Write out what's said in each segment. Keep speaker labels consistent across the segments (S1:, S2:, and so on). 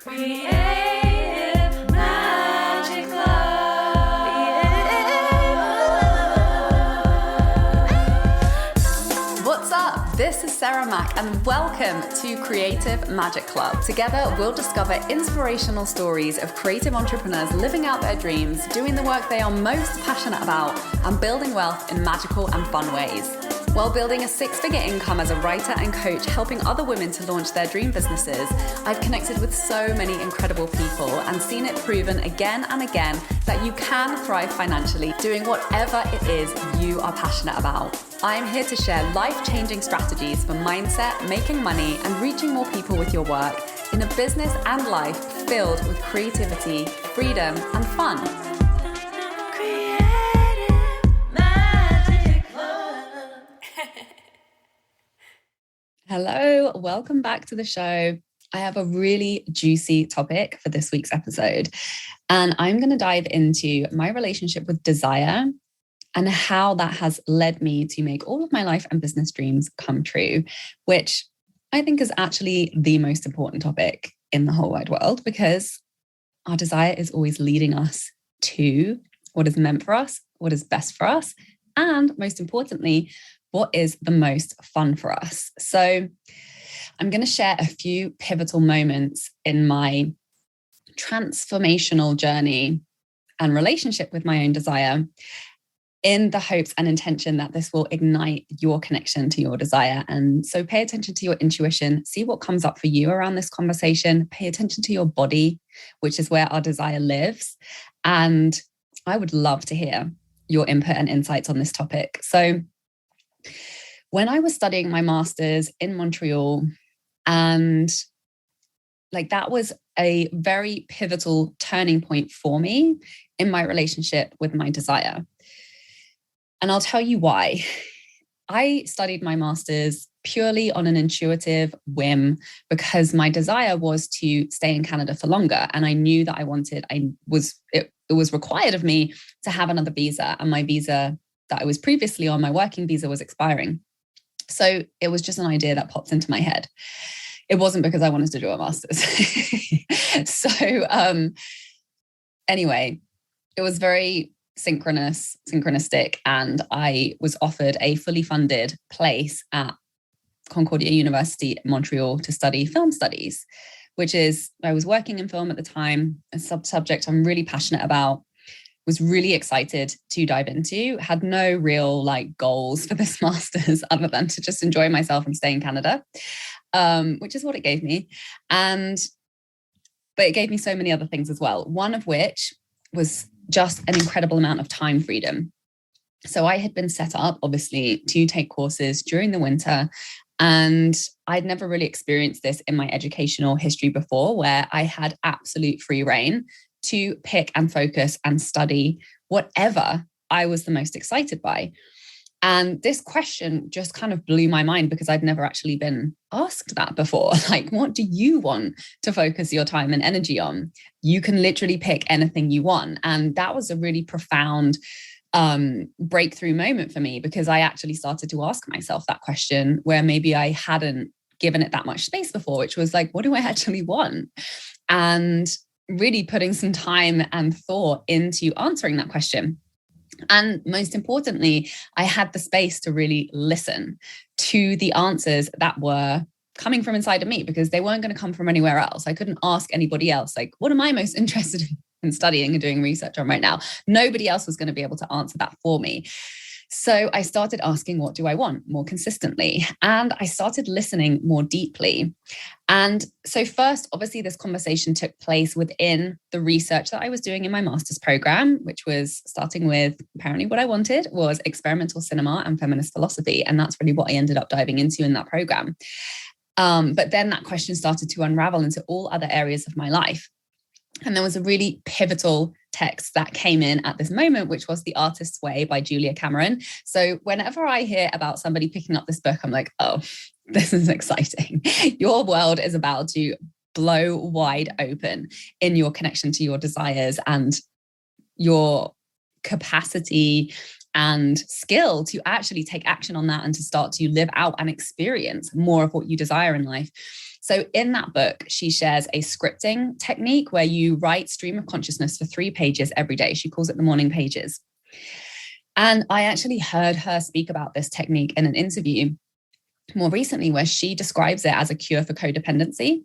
S1: Creative Magic Club. What's up? This is Sarah Mack and welcome to Creative Magic Club. Together, we'll discover inspirational stories of creative entrepreneurs living out their dreams, doing the work they are most passionate about, and building wealth in magical and fun ways. While building a six-figure income as a writer and coach, helping other women to launch their dream businesses, I've connected with so many incredible people and seen it proven again and again that you can thrive financially doing whatever it is you are passionate about. I'm here to share life-changing strategies for mindset, making money, and reaching more people with your work in a business and life filled with creativity, freedom, and fun. Hello, welcome back to the show. I have a really juicy topic for this week's episode, and I'm going to dive into my relationship with desire and how that has led me to make all of my life and business dreams come true, which I think is actually the most important topic in the whole wide world, because our desire is always leading us to what is meant for us, what is best for us, and most importantly, what is the most fun for us. So I'm going to share a few pivotal moments in my transformational journey and relationship with my own desire, in the hopes and intention that this will ignite your connection to your desire. And so pay attention to your intuition, see what comes up for you around this conversation, pay attention to your body, which is where our desire lives. And I would love to hear your input and insights on this topic. So when I was studying my master's in Montreal, and that was a very pivotal turning point for me in my relationship with my desire. And I'll tell you why. I studied my master's purely on an intuitive whim because my desire was to stay in Canada for longer. And I knew that it was required of me to have another visa, and my visa that I was previously on, my working visa, was expiring. So it was just an idea that popped into my head. It wasn't because I wanted to do a master's. Anyway, it was very synchronistic, and I was offered a fully funded place at Concordia University in Montreal to study film studies, I was working in film at the time, a subject I'm really passionate about, was really excited to dive into, had no real goals for this master's other than to just enjoy myself and stay in Canada, which is what it gave me. But it gave me so many other things as well, one of which was just an incredible amount of time freedom. So I had been set up, obviously, to take courses during the winter, and I'd never really experienced this in my educational history before, where I had absolute free reign to pick and focus and study whatever I was the most excited by. And this question just kind of blew my mind because I'd never actually been asked that before. What do you want to focus your time and energy on? You can literally pick anything you want. And that was a really profound breakthrough moment for me, because I actually started to ask myself that question where maybe I hadn't given it that much space before, which was what do I actually want? And really putting some time and thought into answering that question. And most importantly, I had the space to really listen to the answers that were coming from inside of me, because they weren't going to come from anywhere else. I couldn't ask anybody else, what am I most interested in studying and doing research on right now? Nobody else was going to be able to answer that for me. So I started asking, what do I want, more consistently? And I started listening more deeply. And so first, obviously, this conversation took place within the research that I was doing in my master's program, which was starting with, apparently what I wanted was experimental cinema and feminist philosophy. And that's really what I ended up diving into in that program. But then that question started to unravel into all other areas of my life. And there was a really pivotal text that came in at this moment, which was The Artist's Way by Julia Cameron. So whenever I hear about somebody picking up this book, I'm like, oh, this is exciting. Your world is about to blow wide open in your connection to your desires and your capacity and skill to actually take action on that and to start to live out and experience more of what you desire in life. So in that book, she shares a scripting technique where you write stream of consciousness for 3 pages every day. She calls it the morning pages. And I actually heard her speak about this technique in an interview more recently where she describes it as a cure for codependency.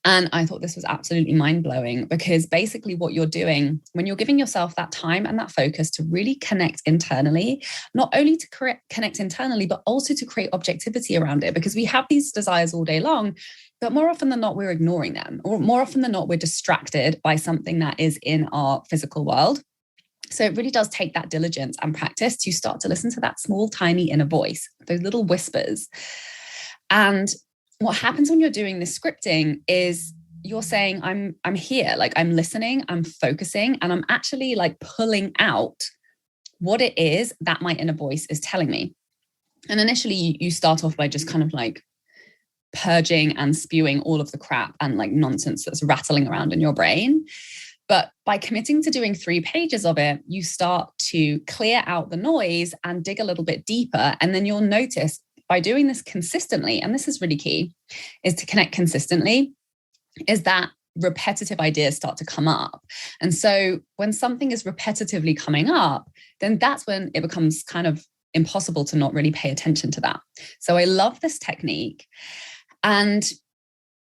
S1: And I thought this was absolutely mind-blowing, because basically what you're doing when you're giving yourself that time and that focus to really connect internally, not only to connect internally, but also to create objectivity around it, because we have these desires all day long, but more often than not, we're ignoring them, or more often than not, we're distracted by something that is in our physical world. So it really does take that diligence and practice to start to listen to that small, tiny inner voice, those little whispers. And what happens when you're doing this scripting is you're saying, I'm here, like I'm listening, I'm focusing, and I'm actually like pulling out what it is that my inner voice is telling me. And initially you start off by just kind of like purging and spewing all of the crap and like nonsense that's rattling around in your brain. But by committing to doing 3 pages of it, you start to clear out the noise and dig a little bit deeper. And then you'll notice by doing this consistently, and this is really key, is to connect consistently, is that repetitive ideas start to come up. And so when something is repetitively coming up, then that's when it becomes kind of impossible to not really pay attention to that. So I love this technique. And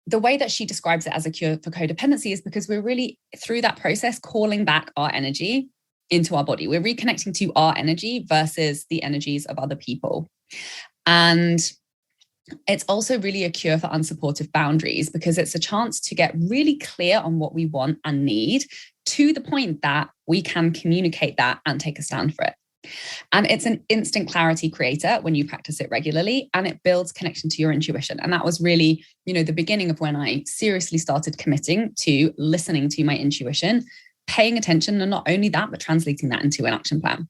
S1: the way that she describes it as a cure for codependency is because we're really, through that process, calling back our energy into our body. We're reconnecting to our energy versus the energies of other people. And it's also really a cure for unsupportive boundaries, because it's a chance to get really clear on what we want and need, to the point that we can communicate that and take a stand for it. And it's an instant clarity creator when you practice it regularly, and it builds connection to your intuition. And that was really, the beginning of when I seriously started committing to listening to my intuition, paying attention, and not only that, but translating that into an action plan.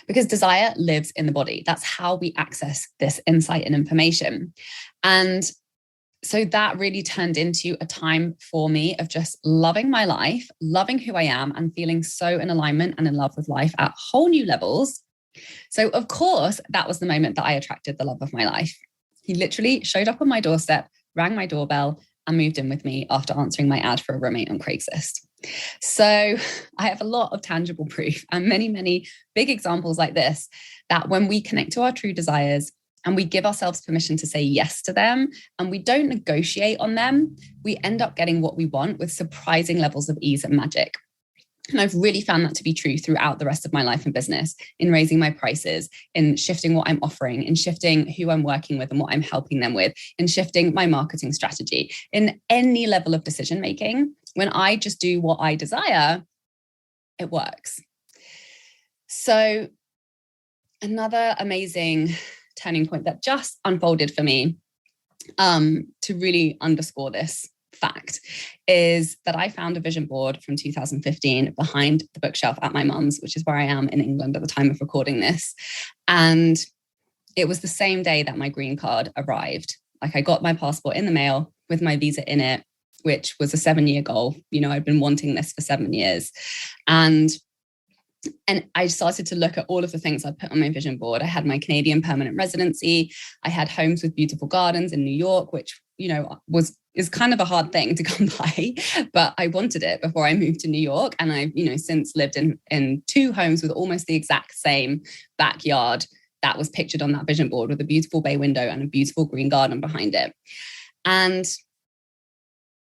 S1: Because desire lives in the body. That's how we access this insight and information. And so that really turned into a time for me of just loving my life, loving who I am, and feeling so in alignment and in love with life at whole new levels. So of course, that was the moment that I attracted the love of my life. He literally showed up on my doorstep, rang my doorbell, and moved in with me after answering my ad for a roommate on Craigslist. So I have a lot of tangible proof and many, many big examples like this, that when we connect to our true desires and we give ourselves permission to say yes to them, and we don't negotiate on them, we end up getting what we want with surprising levels of ease and magic. And I've really found that to be true throughout the rest of my life and business, in raising my prices, in shifting what I'm offering, in shifting who I'm working with and what I'm helping them with, in shifting my marketing strategy, in any level of decision making. When I just do what I desire, it works. So another amazing turning point that just unfolded for me, to really underscore this fact, is that I found a vision board from 2015 behind the bookshelf at my mum's, which is where I am in England at the time of recording this. And it was the same day that my green card arrived. Like, I got my passport in the mail with my visa in it, which was a 7-year goal. I'd been wanting this for 7 years. And I started to look at all of the things I'd put on my vision board. I had my Canadian permanent residency. I had homes with beautiful gardens in New York, which, is kind of a hard thing to come by, but I wanted it before I moved to New York. And I've, since lived in 2 homes with almost the exact same backyard that was pictured on that vision board, with a beautiful bay window and a beautiful green garden behind it. And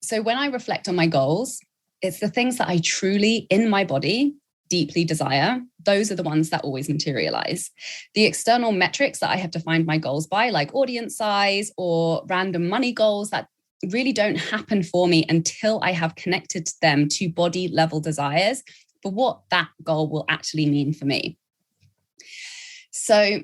S1: so when I reflect on my goals, it's the things that I truly, in my body, deeply desire. Those are the ones that always materialize. The external metrics that I have defined my goals by, like audience size or random money goals, that really don't happen for me until I have connected them to body level desires for what that goal will actually mean for me. So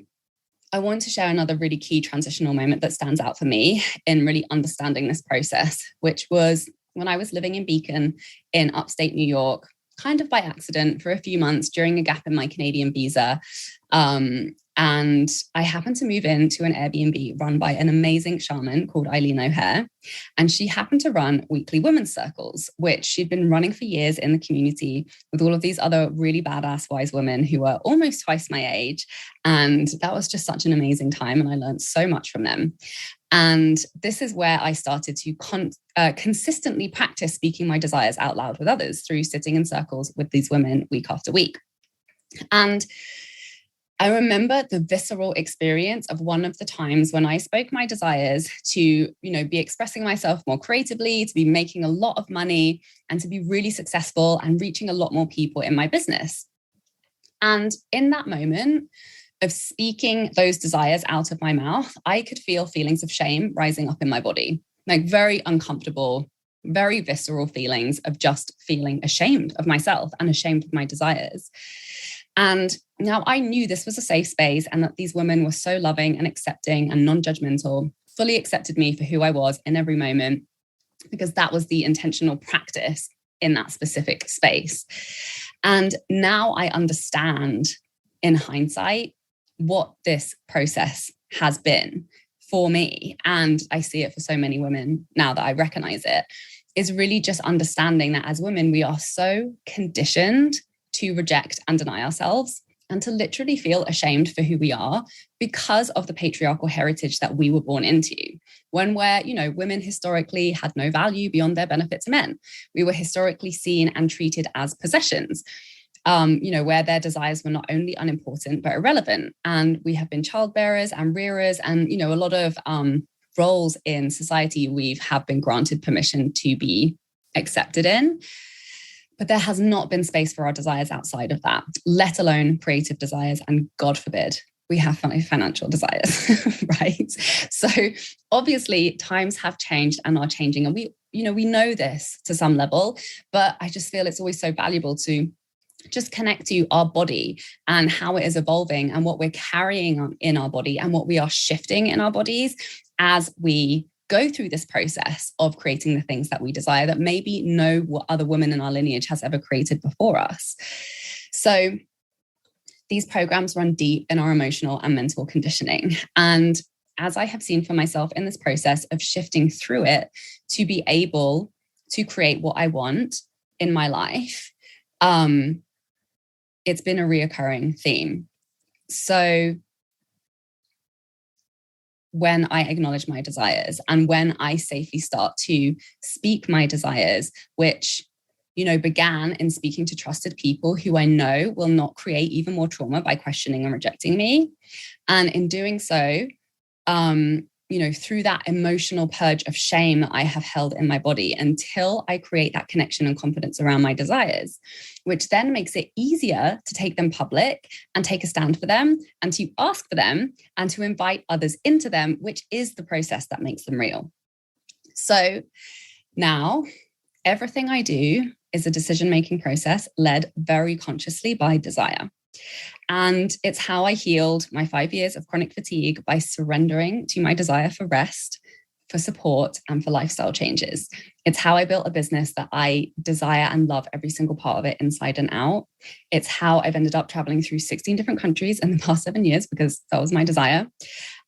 S1: I want to share another really key transitional moment that stands out for me in really understanding this process, which was when I was living in Beacon in upstate New York, kind of by accident for a few months during a gap in my Canadian visa. And I happened to move into an Airbnb run by an amazing shaman called Eileen O'Hare. And she happened to run weekly women's circles, which she'd been running for years in the community with all of these other really badass wise women who were almost twice my age. And that was just such an amazing time. And I learned so much from them. And this is where I started to consistently practice speaking my desires out loud with others through sitting in circles with these women week after week. And I remember the visceral experience of one of the times when I spoke my desires to, be expressing myself more creatively, to be making a lot of money, and to be really successful and reaching a lot more people in my business. And in that moment of speaking those desires out of my mouth, I could feel feelings of shame rising up in my body, like very uncomfortable, very visceral feelings of just feeling ashamed of myself and ashamed of my desires. And now I knew this was a safe space and that these women were so loving and accepting and non-judgmental, fully accepted me for who I was in every moment, because that was the intentional practice in that specific space. And now I understand in hindsight what this process has been for me. And I see it for so many women now that I recognize it, is really just understanding that as women, we are so conditioned to reject and deny ourselves and to literally feel ashamed for who we are because of the patriarchal heritage that we were born into. When women historically had no value beyond their benefit to men. We were historically seen and treated as possessions, where their desires were not only unimportant, but irrelevant. And we have been childbearers and rearers and, a lot of roles in society we have been granted permission to be accepted in. But there has not been space for our desires outside of that, let alone creative desires. And God forbid, we have financial desires, right? So obviously times have changed and are changing. And we know this to some level, but I just feel it's always so valuable to just connect to our body and how it is evolving and what we're carrying in our body and what we are shifting in our bodies as we go through this process of creating the things that we desire that maybe no other woman in our lineage has ever created before us. So these programs run deep in our emotional and mental conditioning. And as I have seen for myself in this process of shifting through it to be able to create what I want in my life, it's been a reoccurring theme. So when I acknowledge my desires and when I safely start to speak my desires, which, began in speaking to trusted people who I know will not create even more trauma by questioning and rejecting me. And in doing so, through that emotional purge of shame that I have held in my body until I create that connection and confidence around my desires, which then makes it easier to take them public and take a stand for them and to ask for them and to invite others into them, which is the process that makes them real. So now everything I do is a decision-making process led very consciously by desire. And it's how I healed my 5 years of chronic fatigue by surrendering to my desire for rest, for support, and for lifestyle changes. It's how I built a business that I desire and love every single part of it inside and out. It's how I've ended up traveling through 16 different countries in the past 7 years because that was my desire.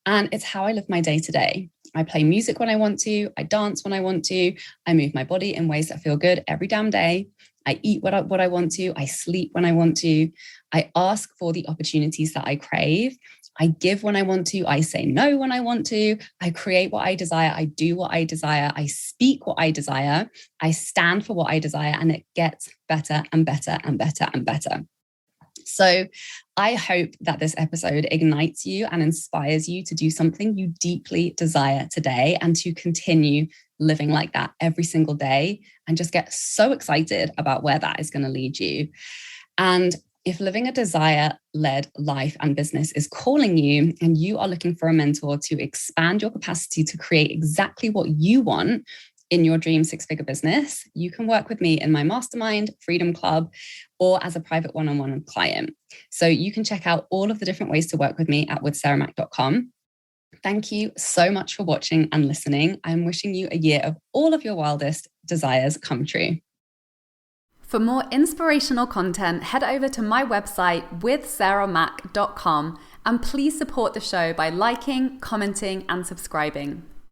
S1: And it's how I live my day to day. I play music when I want to. I dance when I want to. I move my body in ways that feel good every damn day. I eat what I want to. I sleep when I want to. I ask for the opportunities that I crave. I give when I want to. I say no when I want to. I create what I desire. I do what I desire. I speak what I desire. I stand for what I desire. And it gets better and better and better and better. So I hope that this episode ignites you and inspires you to do something you deeply desire today and to continue living like that every single day and just get so excited about where that is going to lead you. And if living a desire-led life and business is calling you and you are looking for a mentor to expand your capacity to create exactly what you want in your dream six-figure business, you can work with me in my mastermind, Freedom Club, or as a private one-on-one client. So you can check out all of the different ways to work with me at withsarahmac.com. Thank you so much for watching and listening. I'm wishing you a year of all of your wildest desires come true.
S2: For more inspirational content, head over to my website withsarahmac.com And please support the show by liking, commenting, and subscribing.